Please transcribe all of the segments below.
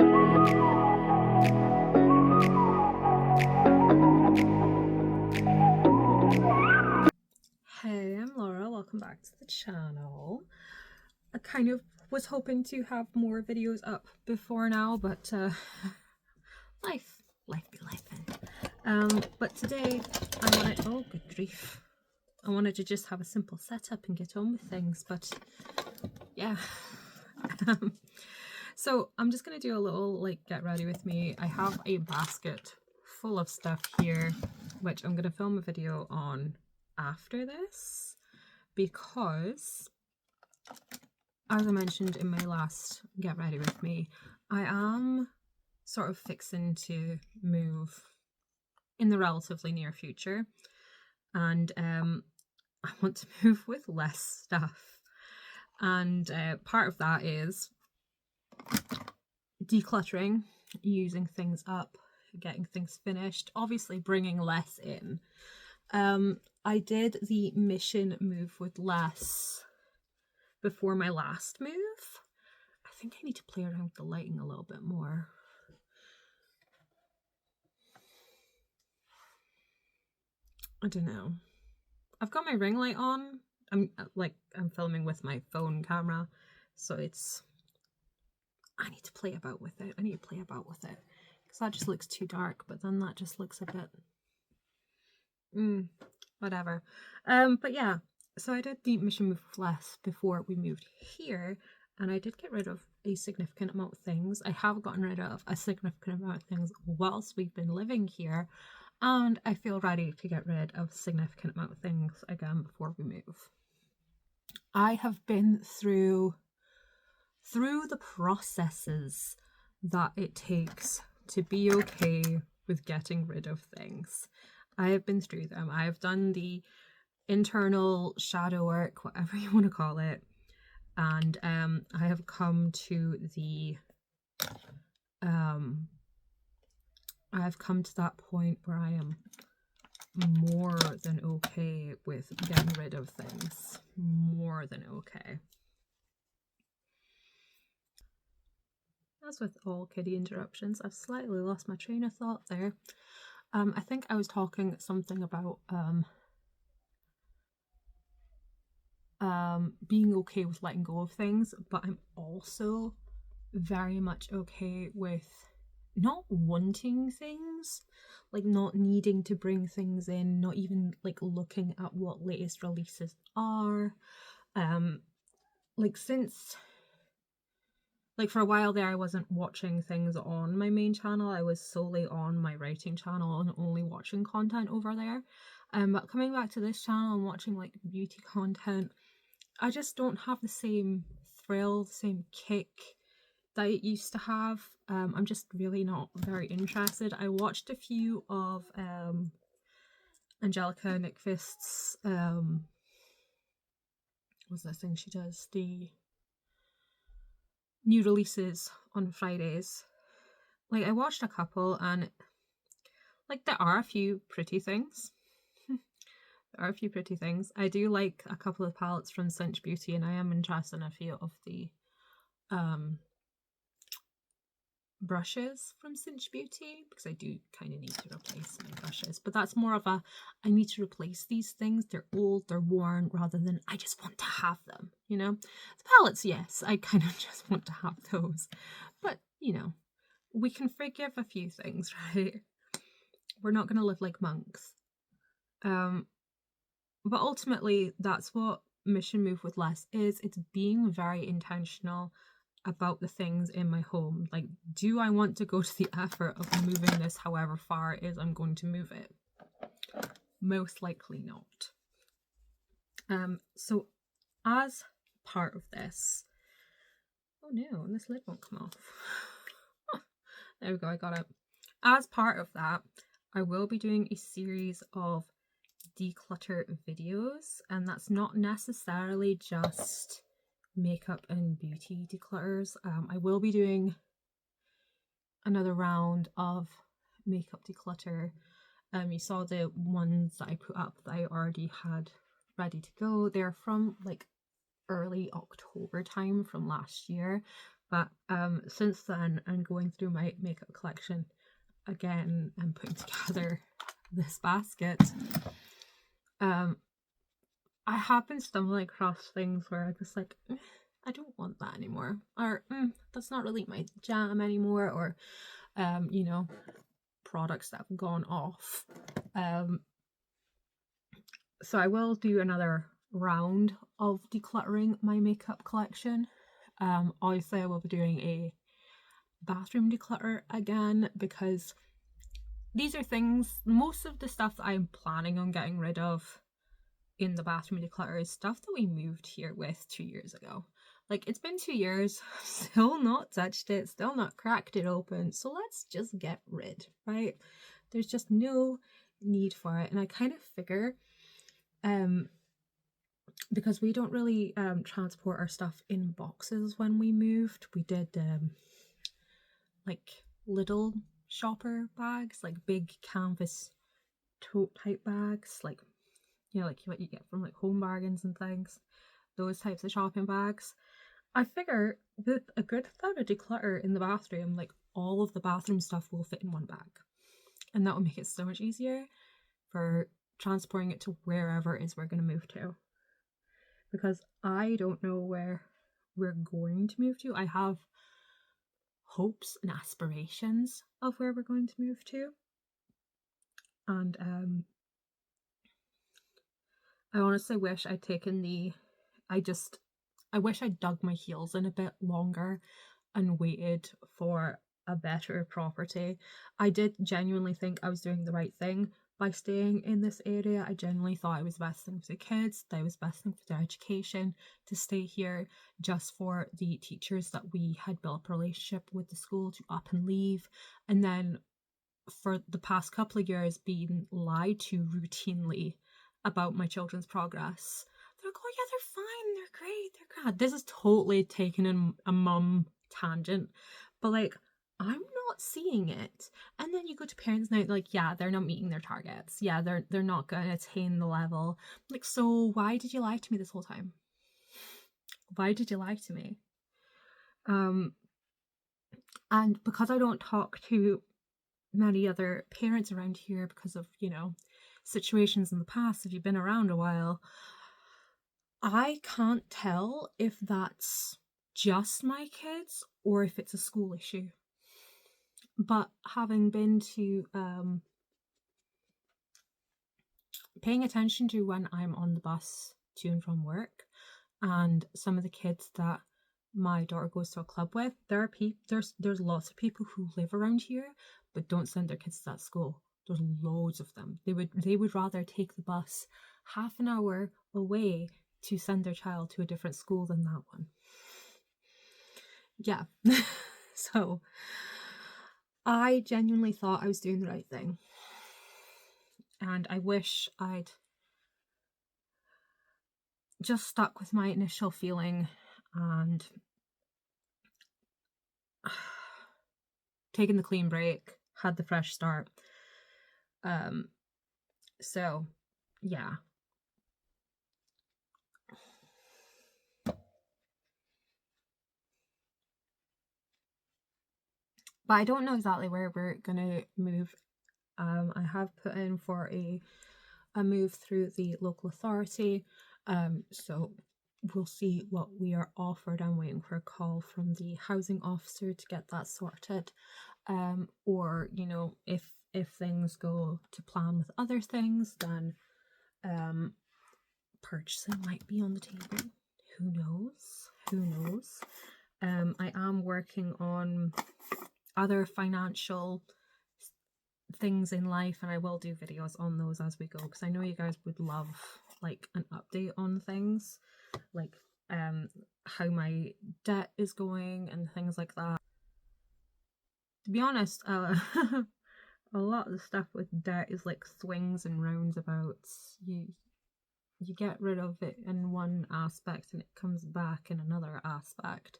Hey, I'm Laura. Welcome back to the channel. I kind of was hoping to have more videos up before now, but life be lifing. But today I wanted, oh good grief, I wanted to just have a simple setup and get on with things, but yeah. So I'm just gonna do a little like get ready with me. I have a basket full of stuff here, which I'm gonna film a video on after this, because as I mentioned in my last get ready with me, I am sort of fixing to move in the relatively near future, and I want to move with less stuff, and part of that is decluttering, using things up, getting things finished, obviously bringing less in. I did the mission move with less before my last move. I think I need to play around with the lighting a little bit more. I don't know. I've got my ring light on. I'm filming with my phone camera, so I need to play about with it. Because that just looks too dark, but then that just looks a bit whatever. But yeah, so I did the mission move with less before we moved here, and I did get rid of a significant amount of things. I have gotten rid of a significant amount of things whilst we've been living here, and I feel ready to get rid of a significant amount of things again before we move. I have been through the processes that it takes to be okay with getting rid of things. I have been through them. I have done the internal shadow work, whatever you want to call it, and I have come to the that point where I am more than okay with getting rid of things. More than okay. As with all kiddie interruptions, I've slightly lost my train of thought there. I think I was talking something about being okay with letting go of things, but I'm also very much okay with not wanting things, like not needing to bring things in, not even like looking at what latest releases are. Like since like for a while there I wasn't watching things on my main channel. I was solely on my writing channel and only watching content over there. But coming back to this channel and watching like beauty content, I just don't have the same thrill, the same kick that it used to have. I'm just really not very interested. I watched a few of Angelica Nickfist's what's that thing she does? The new releases on Fridays. Like I watched a couple, and like there are a few pretty things. There are a few pretty things. I do like a couple of palettes from Cinch Beauty, and I am interested in a few of the brushes from Cinch Beauty, because I do kind of need to replace my brushes, but that's more of a I need to replace these things, they're old, they're worn, rather than I just want to have them, you know. The palettes, yes, I kind of just want to have those, but you know, we can forgive a few things, right? We're not going to live like monks. But ultimately that's what Mission Move with Less is. It's being very intentional about the things in my home. Like, do I want to go to the effort of moving this however far it is I'm going to move it? Most likely not. So as part of this, oh no, this lid won't come off. There we go, I got it. As part of that, I will be doing a series of declutter videos, and that's not necessarily just makeup and beauty declutters. I will be doing another round of makeup declutter. You saw the ones that I put up that I already had ready to go. They're from like early October time from last year. But since then, I'm going through my makeup collection again and putting together this basket. I have been stumbling across things where I just like, I don't want that anymore, or that's not really my jam anymore, or you know, products that have gone off. So I will do another round of decluttering my makeup collection. Obviously I will be doing a bathroom declutter again, because these are things, most of the stuff that I'm planning on getting rid of in the bathroom declutter is stuff that we moved here with 2 years ago. Like, it's been 2 years, still not touched it, still not cracked it open, so let's just get rid, right? There's just no need for it. And I kind of figure, because we don't really transport our stuff in boxes when we moved, we did like little shopper bags, like big canvas tote type bags, like, you know, like what you get from like Home Bargains and things, those types of shopping bags. I figure with a good amount of declutter in the bathroom, like all of the bathroom stuff will fit in one bag, and that will make it so much easier for transporting it to wherever it is we're going to move to. Because I don't know where we're going to move to. I have hopes and aspirations of where we're going to move to, and I honestly wish I'd taken I wish I'd dug my heels in a bit longer and waited for a better property. I did genuinely think I was doing the right thing by staying in this area. I genuinely thought it was the best thing for the kids, that it was the best thing for their education to stay here, just for the teachers that we had built a relationship with the school to up and leave. And then for the past couple of years being lied to routinely about my children's progress. They're like, oh yeah, they're fine, they're great, they're grand. This is totally taking a mum tangent, but like, I'm not seeing it. And then you go to parents' night, like, yeah, they're not meeting their targets. Yeah, they're not gonna attain the level. Like, so why did you lie to me this whole time? Why did you lie to me? And because I don't talk to many other parents around here because of, you know, situations in the past, if you've been around a while, I can't tell if that's just my kids or if it's a school issue. But having been to paying attention to when I'm on the bus to and from work, and some of the kids that my daughter goes to a club with, there's lots of people who live around here but don't send their kids to that school. There's loads of them. They would rather take the bus half an hour away to send their child to a different school than that one. Yeah. So I genuinely thought I was doing the right thing. And I wish I'd just stuck with my initial feeling and taken the clean break, had the fresh start. So yeah. But I don't know exactly where we're gonna move. I have put in for a move through the local authority. So we'll see what we are offered. I'm waiting for a call from the housing officer to get that sorted. Or, you know, if things go to plan with other things, then purchasing might be on the table. Who knows? Who knows? I am working on other financial things in life, and I will do videos on those as we go, because I know you guys would love like an update on things, like how my debt is going and things like that. To be honest, a lot of the stuff with debt is like swings and roundabouts. You get rid of it in one aspect and it comes back in another aspect.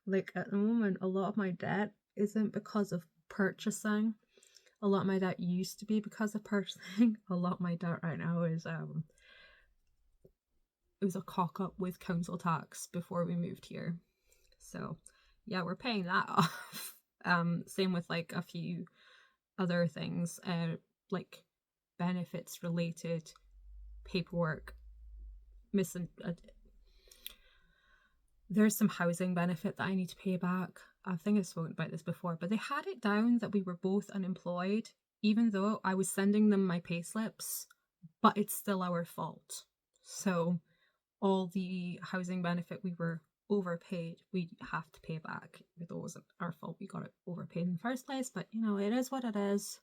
Like at the moment, a lot of my debt isn't because of purchasing. A lot of my debt used to be because of purchasing. A lot of my debt right now is it was a cock up with council tax before we moved here. So yeah, we're paying that off. Same with like a few other things, like benefits related paperwork. Missing, there's some housing benefit that I need to pay back. I think I've spoken about this before, but they had it down that we were both unemployed, even though I was sending them my pay slips, but it's still our fault. So all the housing benefit we were overpaid, we have to pay back, even though it wasn't our fault we got it overpaid in the first place. But you know, it is what it is.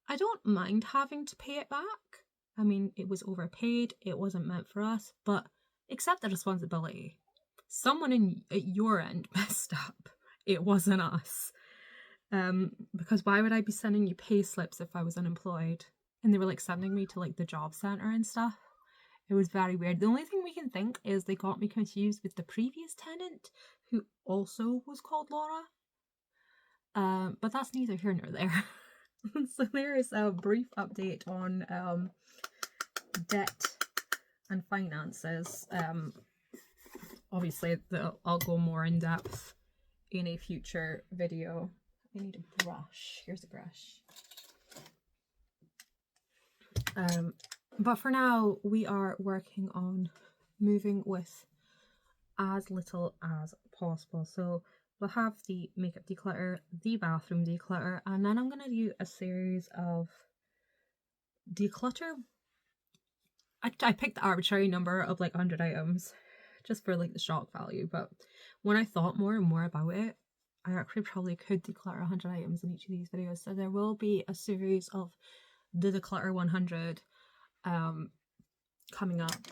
I don't mind having to pay it back. I mean, it was overpaid, it wasn't meant for us, but accept the responsibility. Someone at your end messed up. It wasn't us. Because why would I be sending you pay slips if I was unemployed? And they were like sending me to like the job center and stuff. It was very weird. The only thing we can think is they got me confused with the previous tenant, who also was called Laura. But that's neither here nor there. So there is a brief update on debt and finances. Obviously, I'll go more in depth in a future video. I need a brush. Here's a brush. But for now, we are working on moving with as little as possible. So we'll have the makeup declutter, the bathroom declutter, and then I'm going to do a series of declutter. I picked the arbitrary number of like 100 items just for like the shock value, but when I thought more and more about it, I actually probably could declutter 100 items in each of these videos. So there will be a series of the Declutter 100 coming up,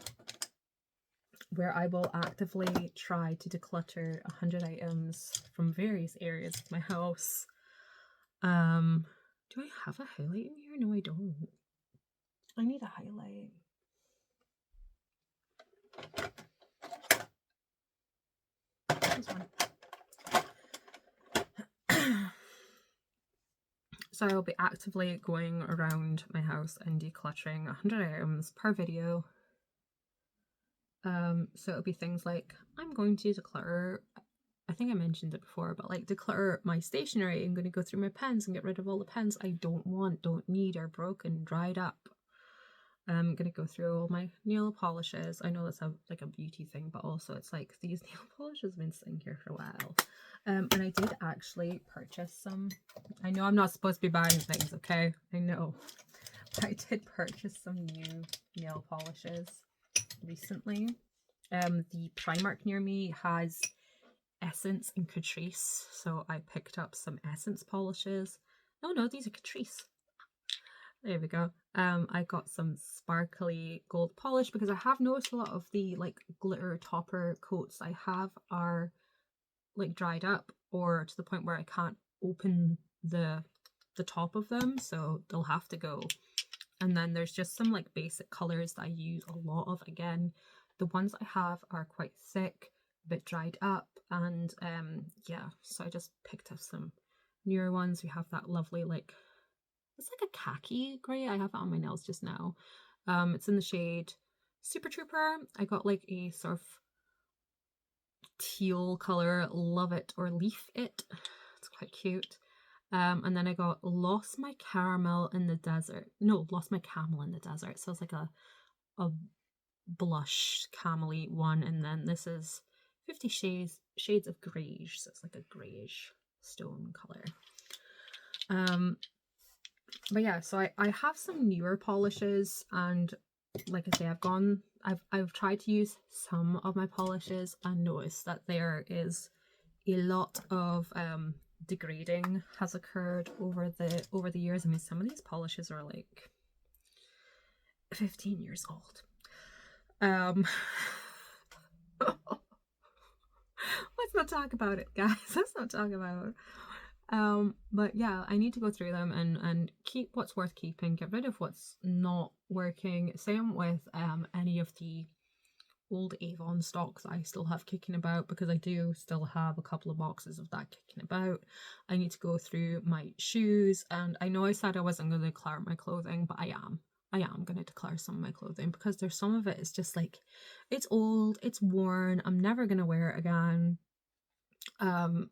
where I will actively try to declutter 100 items from various areas of my house. Do I have a highlight in here? No, I don't. I need a highlight. This one. So I'll be actively going around my house and decluttering 100 items per video. So it'll be things like, I'm going to declutter, I think I mentioned it before, but like declutter my stationery. I'm going to go through my pens and get rid of all the pens I don't want, don't need, are broken, dried up. I'm going to go through all my nail polishes. I know that's like a beauty thing, but also it's like these nail polishes have been sitting here for a while. And I did actually purchase some. I know I'm not supposed to be buying things, okay? I know. But I did purchase some new nail polishes recently. The Primark near me has Essence and Catrice, so I picked up some Essence polishes. No, these are Catrice. There we go. I got some sparkly gold polish because I have noticed a lot of the like glitter topper coats I have are like dried up or to the point where I can't open the top of them, so they'll have to go. And then there's just some like basic colors that I use a lot of. Again, the ones I have are quite thick, a bit dried up, and yeah, so I just picked up some newer ones. We have that lovely like, it's like a khaki grey. I have it on my nails just now. It's in the shade Super Trooper. I got like a sort of teal color, Love It or Leaf It. It's quite cute. And then I got Lost My Caramel in the Desert. No, Lost My Camel in the Desert. So it's like a blush camel-y one. And then this is 50 Shades of Greige. So it's like a greyish stone color. But yeah, so I have some newer polishes, and like I say, I've tried to use some of my polishes and noticed that there is a lot of degrading has occurred over the years. I mean, some of these polishes are like 15 years old. Let's not talk about it, guys. Let's not talk about it. But yeah, I need to go through them and keep what's worth keeping, get rid of what's not working. Same with any of the old Avon stock that I still have kicking about, because I do still have a couple of boxes of that kicking about. I need to go through my shoes, and I know I said I wasn't going to declare my clothing, but I am going to declare some of my clothing, because there's some of it is just like, it's old, it's worn, I'm never going to wear it again. I'm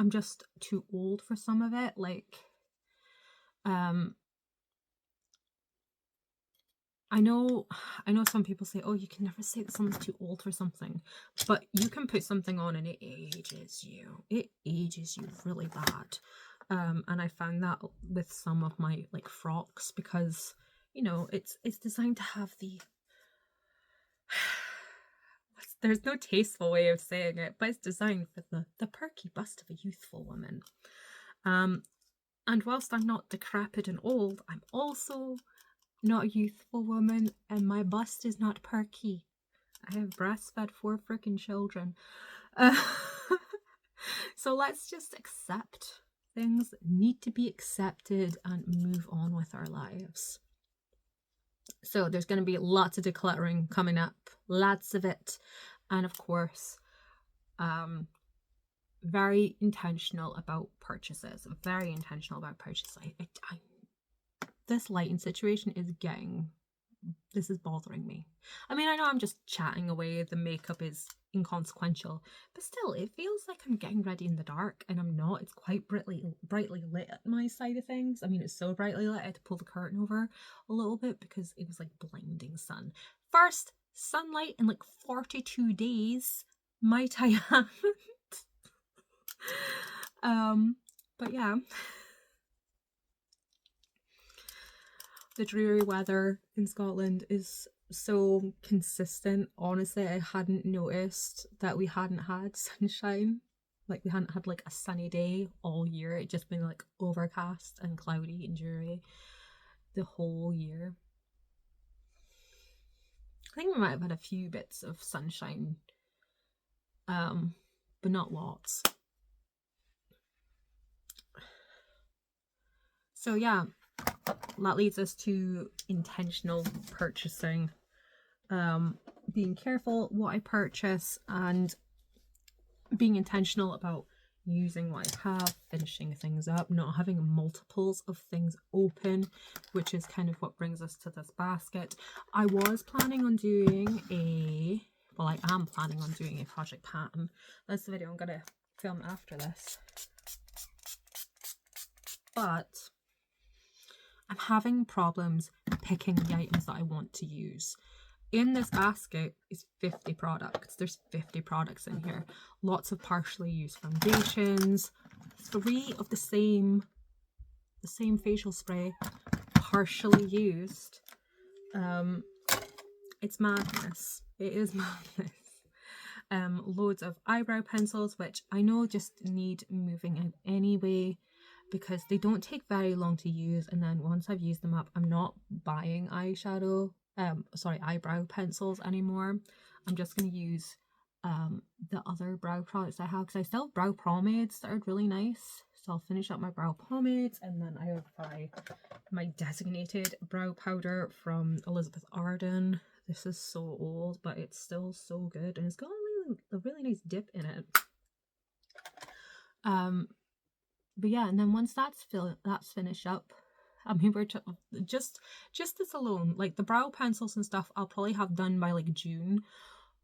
just too old for some of it. Like, I know some people say, oh, you can never say that someone's too old for something, but you can put something on and it ages you. It ages you really bad. And I found that with some of my like frocks, because, you know, it's designed to have the there's no tasteful way of saying it, but it's designed for the perky bust of a youthful woman. And whilst I'm not decrepit and old, I'm also not a youthful woman, and my bust is not perky. I have breastfed 4 freaking children. So let's just accept things need to be accepted and move on with our lives. So there's going to be lots of decluttering coming up, lots of it. And of course, very intentional about purchases, very intentional about purchases. This lighting situation this is bothering me. I mean, I know I'm just chatting away, the makeup is inconsequential, but still, it feels like I'm getting ready in the dark, and I'm not. It's quite brightly lit at my side of things. I mean, it's so brightly lit, I had to pull the curtain over a little bit because it was like blinding sun. First sunlight in like 42 days, might I add. But yeah. The dreary weather in Scotland is so consistent. Honestly, I hadn't noticed that we hadn't had sunshine. Like, we hadn't had like a sunny day all year. It just been like overcast and cloudy and dreary the whole year. I think we might have had a few bits of sunshine, but not lots. So yeah, that leads us to intentional purchasing, being careful what I purchase and being intentional about using what I have, finishing things up, not having multiples of things open, which is kind of what brings us to this basket. I was planning on doing I am planning on doing a project pattern. That's the video I'm gonna film after this. But I'm having problems picking the items that I want to use. In this basket is 50 products. There's 50 products in here. Lots of partially used foundations, 3 of the same facial spray, partially used. It's madness. It is madness. Loads of eyebrow pencils, which I know just need moving out anyway, because they don't take very long to use, and then once I've used them up, I'm not buying eyebrow pencils anymore. I'm just going to use the other brow products I have, because I still have brow pomades that are really nice. So I'll finish up my brow pomades, and then I have my designated brow powder from Elizabeth Arden. This is so old, but it's still so good, and it's got a really nice dip in it. But yeah, and then once that's finished up, I mean, we're just this alone, like the brow pencils and stuff, I'll probably have done by like June.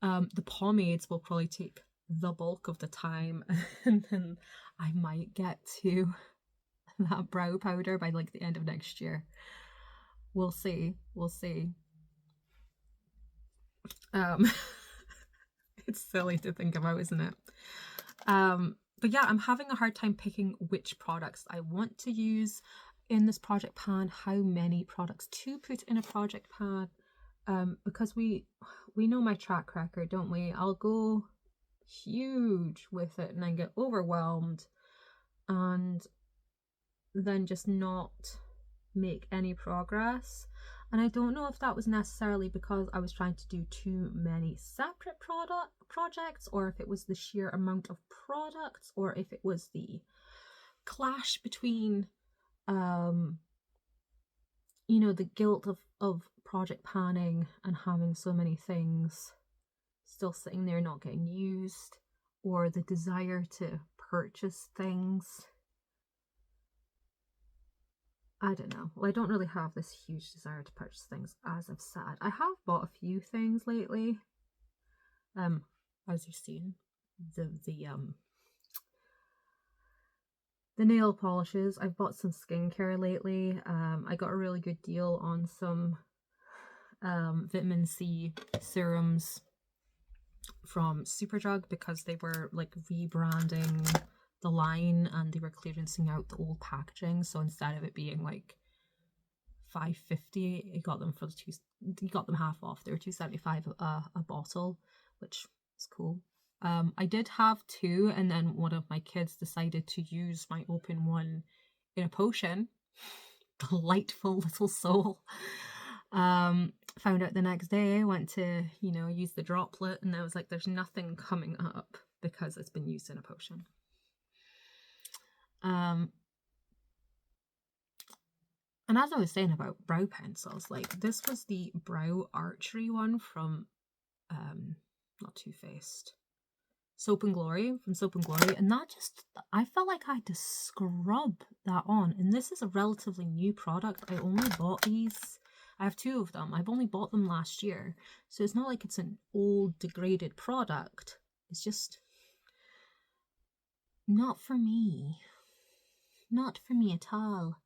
The pomades will probably take the bulk of the time, and then I might get to that brow powder by like the end of next year. We'll see. It's silly to think about, isn't it? But yeah, I'm having a hard time picking which products I want to use in this project pan, how many products to put in a project pan, because we know my track record, don't we? I'll go huge with it and then get overwhelmed and then just not make any progress. And I don't know if that was necessarily because I was trying to do too many separate projects, or if it was the sheer amount of products, or if it was the clash between you know, the guilt of project panning and having so many things still sitting there not getting used, or the desire to purchase things. I don't know. Well, I don't really have this huge desire to purchase things, as I've said. I have bought a few things lately. As you've seen, the The nail polishes. I've bought some skincare lately. I got a really good deal on some vitamin C serums from Superdrug because they were like rebranding the line and they were clearancing out the old packaging. So instead of it being like $5.50, you got them for you got them half off. They were $2.75 a bottle, which is cool. I did have two, and then one of my kids decided to use my open one in a potion. Delightful little soul. Found out the next day, went to, use the droplet, and I was like, there's nothing coming up because it's been used in a potion. And as I was saying about brow pencils, like this was the Brow Archery one from, not Too Faced, Soap and Glory, from Soap and Glory, and that just, I felt like I had to scrub that on, and this is a relatively new product. I only bought these, I have two of them, I've only bought them last year, so it's not like it's an old degraded product, it's just not for me. Not for me at all.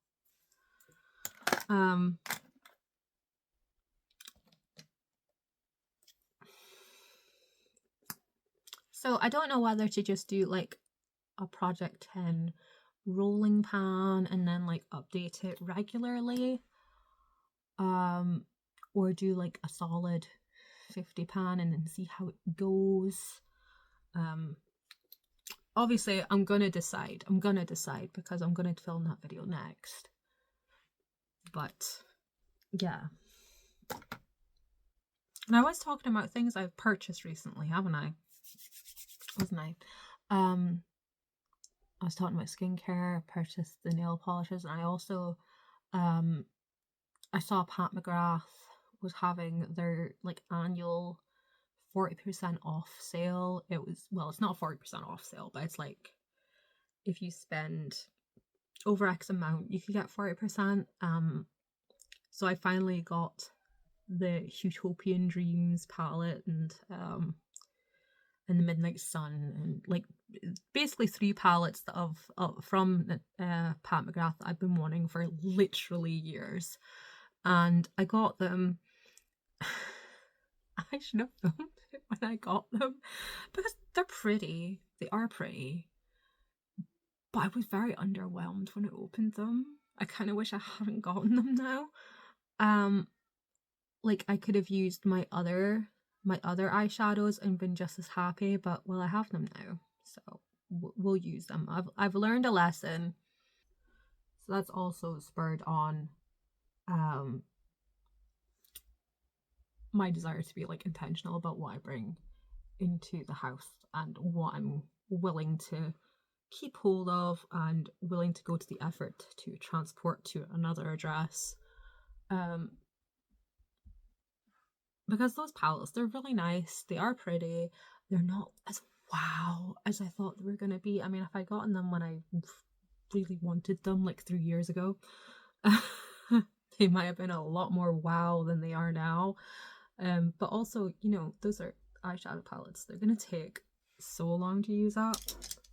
So I don't know whether to just do like a Project 10 rolling pan and then like update it regularly, or do like a solid 50 pan and then see how it goes. Obviously I'm gonna decide because I'm gonna film that video next, but yeah. And I was talking about things I've purchased recently, haven't I? Wasn't I? I was talking about skincare, purchased the nail polishes, and I also I saw Pat McGrath was having their like annual 40% off sale. It was, well, it's not 40% off sale, but it's like if you spend over X amount, you could get 40%. So I finally got the Utopian Dreams palette and the Midnight Sun, and like basically 3 palettes of from Pat McGrath that I've been wanting for literally years, and I got them. I should have filmed it when I got them because they're pretty. They are pretty, but I was very underwhelmed when I opened them. I kind of wish I hadn't gotten them now. Like I could have used my other eyeshadows and been just as happy, but well, I have them now, so we'll use them. I've learned a lesson, so that's also spurred on my desire to be like intentional about what I bring into the house and what I'm willing to keep hold of and willing to go to the effort to transport to another address. Because those palettes, they're really nice, they are pretty, they're not as wow as I thought they were going to be. I mean, if I'd gotten them when I really wanted them like 3 years ago, they might have been a lot more wow than they are now. But also, those are eyeshadow palettes, they're going to take so long to use up,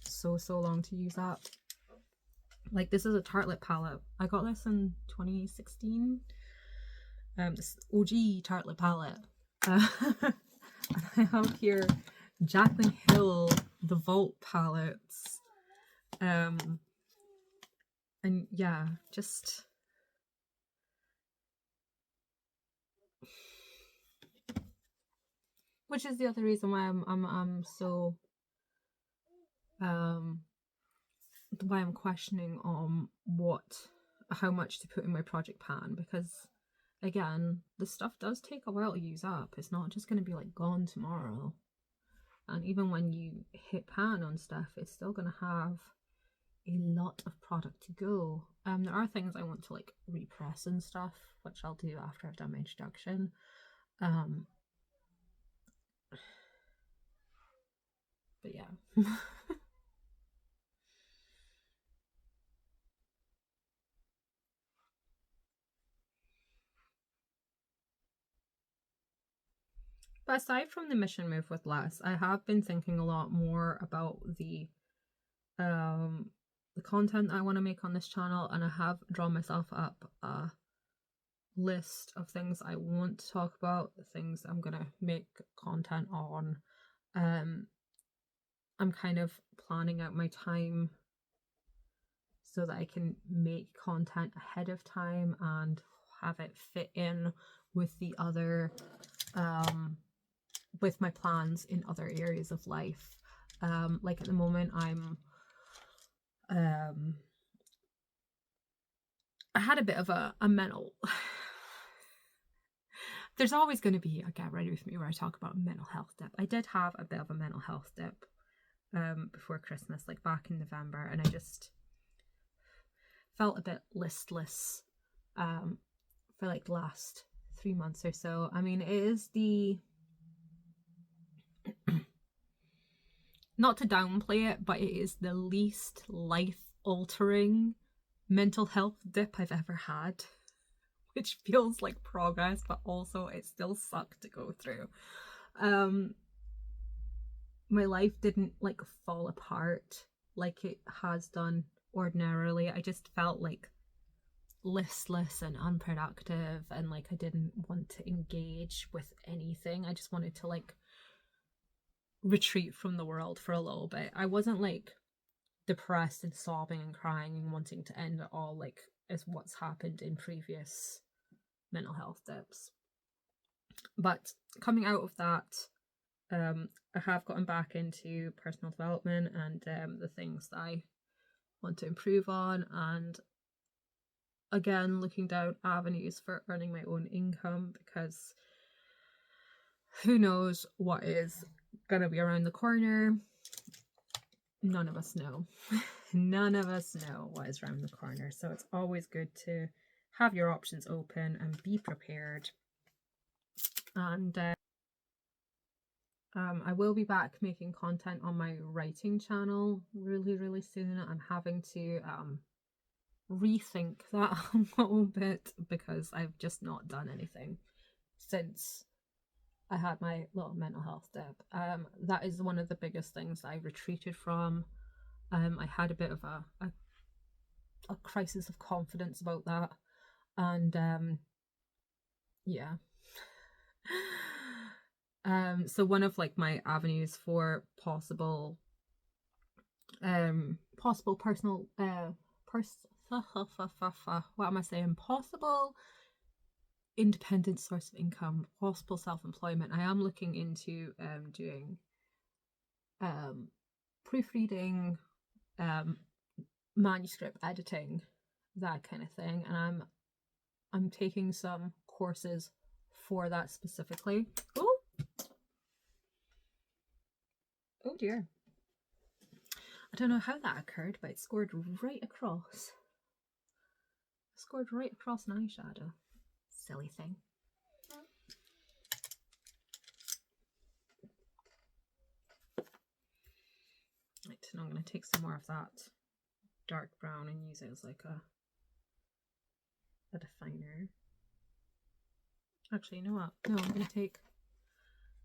so long to use up. Like this is a Tartelette palette, I got this in 2016. This OG Tartelette palette. And I have here Jaclyn Hill, the Vault palettes. And yeah, just which is the other reason why I'm so why I'm questioning how much to put in my project pan, because again, the stuff does take a while to use up. It's not just going to be like gone tomorrow. And even when you hit pan on stuff, it's still going to have a lot of product to go. There are things I want to like repress and stuff, which I'll do after I've done my introduction. But yeah. But aside from the mission move with Les, I have been thinking a lot more about the content I want to make on this channel, and I have drawn myself up a list of things I want to talk about, the things I'm gonna make content on. I'm kind of planning out my time so that I can make content ahead of time and have it fit in with the other with my plans in other areas of life. Like at the moment I had a bit of a mental there's always going to be a get ready with me where I talk about a mental health dip. I did have a bit of a mental health dip before Christmas, like back in November, and I just felt a bit listless for like the last 3 months or so. I mean, it is the not to downplay it, but it is the least life-altering mental health dip I've ever had, which feels like progress, but also it still sucked to go through. My life didn't like fall apart like it has done ordinarily. I just felt like listless and unproductive, and like I didn't want to engage with anything. I just wanted to like retreat from the world for a little bit. I wasn't like depressed and sobbing and crying and wanting to end it all like is what's happened in previous mental health dips. But coming out of that, I have gotten back into personal development and the things that I want to improve on, and again looking down avenues for earning my own income, because who knows what is gonna be around the corner. None of us know. None of us know what is around the corner, so it's always good to have your options open and be prepared. And I will be back making content on my writing channel really soon. I'm having to rethink that a little bit because I've just not done anything since I had my little mental health dip. That is one of the biggest things I retreated from. I had a bit of a crisis of confidence about that, and yeah. So one of like my avenues for possible personal what am I saying? Possible independent source of income, possible self-employment. I am looking into doing proofreading, manuscript editing, that kind of thing, and I'm taking some courses for that specifically. Oh dear. I don't know how that occurred, but it scored right across. Scored right across an eyeshadow. Silly thing. Right, now I'm going to take some more of that dark brown and use it as like a definer. Actually, you know what? No, I'm going to take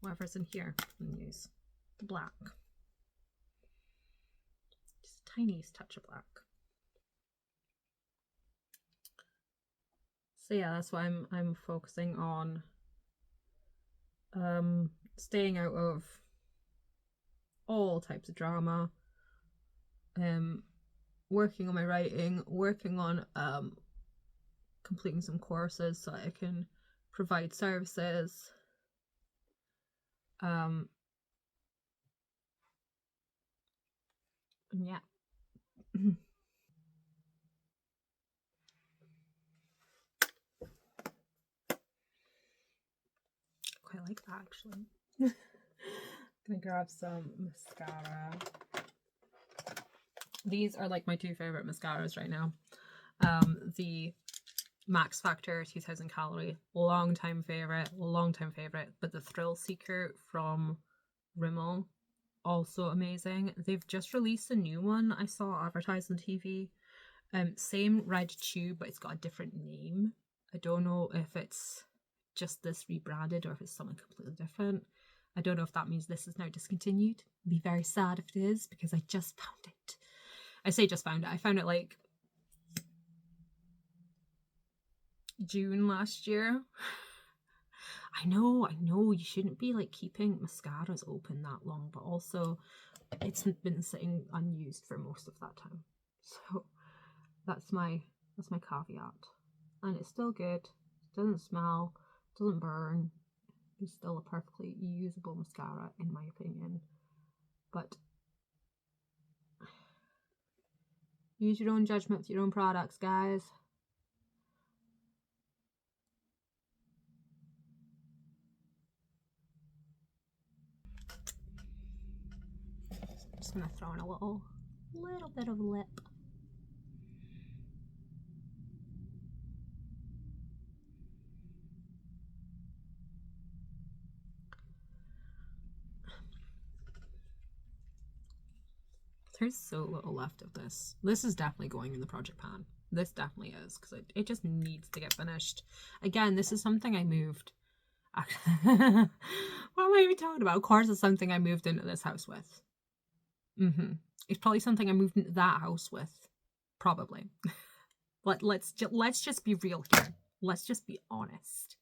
whatever's in here and use the black. Just the tiniest touch of black. So yeah, that's what I'm focusing on. Staying out of all types of drama. Working on my writing, working on completing some courses so I can provide services. And yeah. Quite like that actually. Gonna grab some mascara. These are like my two favorite mascaras right now. The Max Factor 2000 calorie, long time favorite, but the Thrill Seeker from Rimmel, also amazing. They've just released a new one I saw advertised on TV. Same red tube, but it's got a different name. I don't know if it's just this rebranded or if it's something completely different. I don't know if that means this is now discontinued. I'd be very sad if it is, because I just found it. I say just found it. I found it like June last year. I know, you shouldn't be like keeping mascaras open that long, but also it's been sitting unused for most of that time. So that's my caveat. And it's still good. It doesn't smell, doesn't burn. It's still a perfectly usable mascara in my opinion. But use your own judgment with your own products, guys. Just gonna throw in a little bit of lip. There's so little left of this. This is definitely going in the project pan. This definitely is, because it just needs to get finished. Again, this is something I moved. What am I even talking about? Of course, it's something I moved into this house with. It's probably something I moved into that house with. Probably. Let's just be real here. Let's just be honest.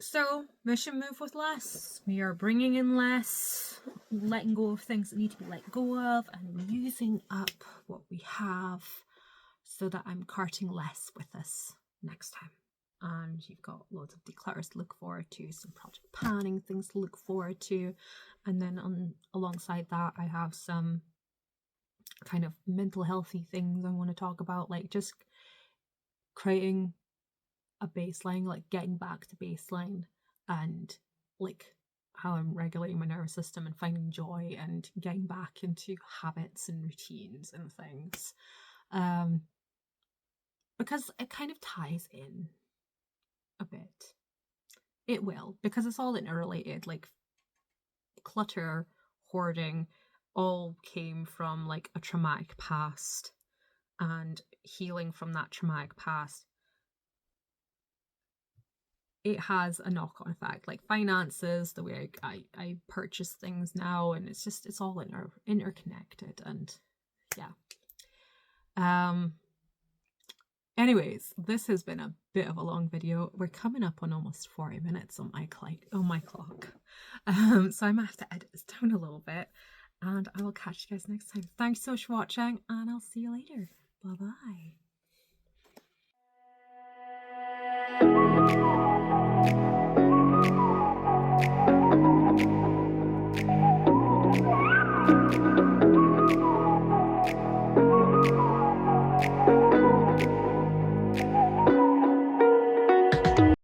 So mission move with less. We are bringing in less, letting go of things that need to be let go of, and using up what we have so that I'm carting less with us next time. And you've got loads of declutters to look forward to, some project planning things to look forward to, and then alongside that I have some kind of mental healthy things I want to talk about, like just creating a baseline, like getting back to baseline, and like how I'm regulating my nervous system and finding joy and getting back into habits and routines and things, because it kind of ties in a bit. It will, because it's all interrelated. Like clutter, hoarding all came from like a traumatic past, and healing from that traumatic past, it has a knock-on effect, like finances, the way I purchase things now, and it's all interconnected. And yeah, anyways, this has been a bit of a long video. We're coming up on almost 40 minutes on my clock, so I might have to edit this down a little bit, and I will catch you guys next time. Thanks so much for watching, and I'll see you later. Bye bye.